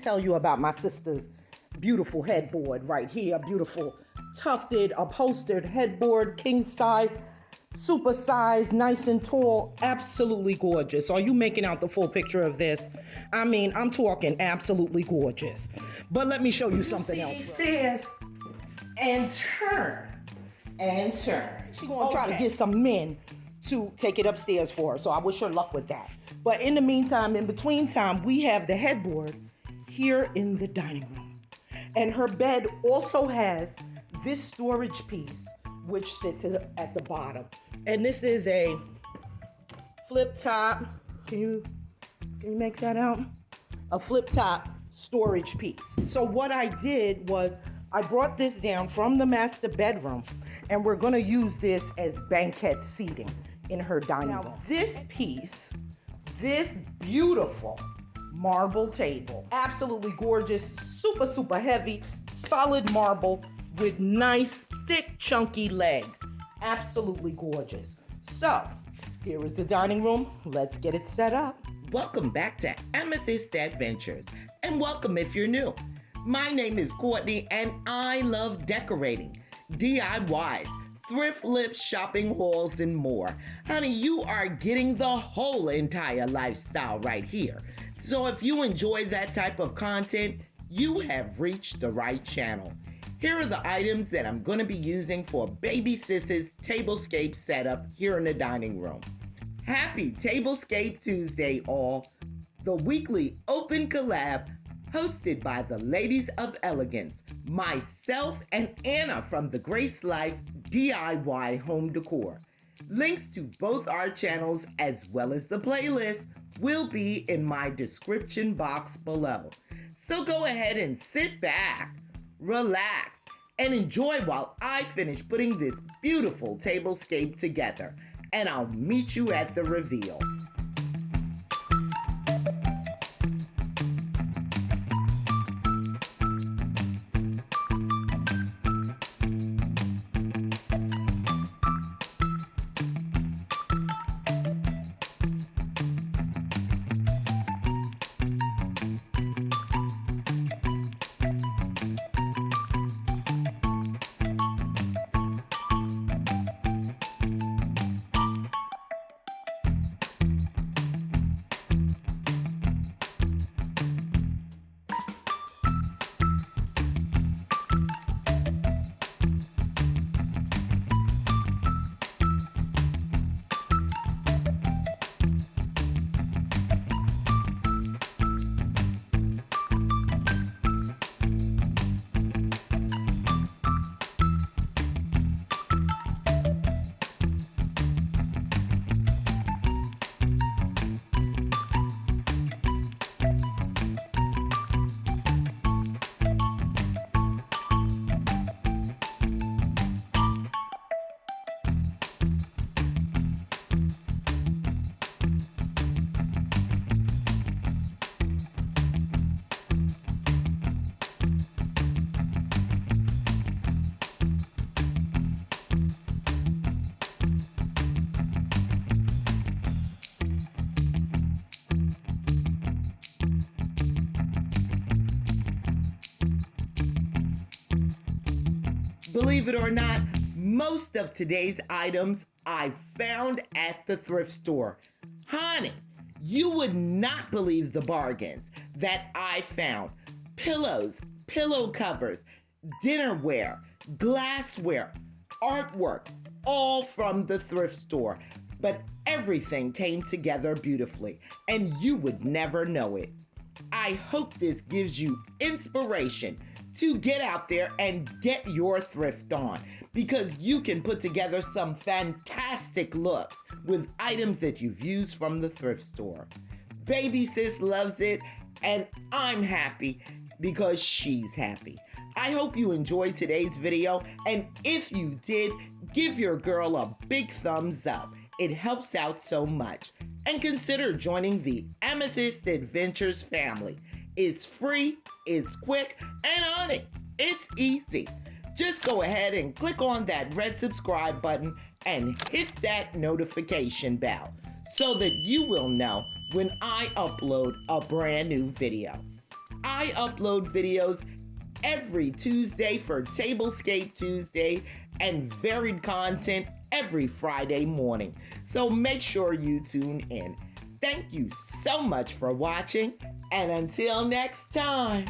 tell you about my sister's beautiful headboard right here. Beautiful tufted, upholstered headboard, king size, super size, nice and tall, absolutely gorgeous. Are you making out the full picture of this? I mean, I'm talking absolutely gorgeous. But let me show you something else. These stairs and turn. She's gonna try to get some men to take it upstairs for her, so I wish her luck with that. But in the meantime, in between time, we have the headboard here in the dining room. And her bed also has this storage piece, which sits at the bottom. And this is a flip top. Can you make that out? A flip top storage piece. So what I did was I brought this down from the master bedroom, and we're gonna use this as banquet seating in her dining room. This piece, this beautiful marble table, absolutely gorgeous, super, super heavy, solid marble with nice, thick, chunky legs. Absolutely gorgeous. So, here is the dining room. Let's get it set up. Welcome back to Amethyst Adventures, and welcome if you're new. My name is Courtney, and I love decorating, DIYs, thrift lips, shopping hauls, and more. Honey, you are getting the whole entire lifestyle right here. So if you enjoy that type of content, you have reached the right channel. Here are the items that I'm going to be using for Baby Sis's Tablescape setup here in the dining room. Happy Tablescape Tuesday, all. The weekly open collab hosted by the Ladies of Elegance, myself and Anna from the Grace Life DIY Home Decor. Links to both our channels as well as the playlist will be in my description box below. So go ahead and sit back, relax, and enjoy while I finish putting this beautiful tablescape together. And I'll meet you at the reveal. Believe it or not, most of today's items I found at the thrift store. Honey, you would not believe the bargains that I found. Pillows, pillow covers, dinnerware, glassware, artwork, all from the thrift store. But everything came together beautifully, and you would never know it. I hope this gives you inspiration to get out there and get your thrift on, because you can put together some fantastic looks with items that you've used from the thrift store. Baby Sis loves it, and I'm happy because she's happy. I hope you enjoyed today's video, and if you did, give your girl a big thumbs up. It helps out so much. And consider joining the Amethyst Adventures family. It's free, it's quick, and honey, it's easy. Just go ahead and click on that red subscribe button and hit that notification bell so that you will know when I upload a brand new video. I upload videos every Tuesday for Tablescape Tuesday and varied content every Friday morning. So make sure you tune in. Thank you so much for watching, and until next time.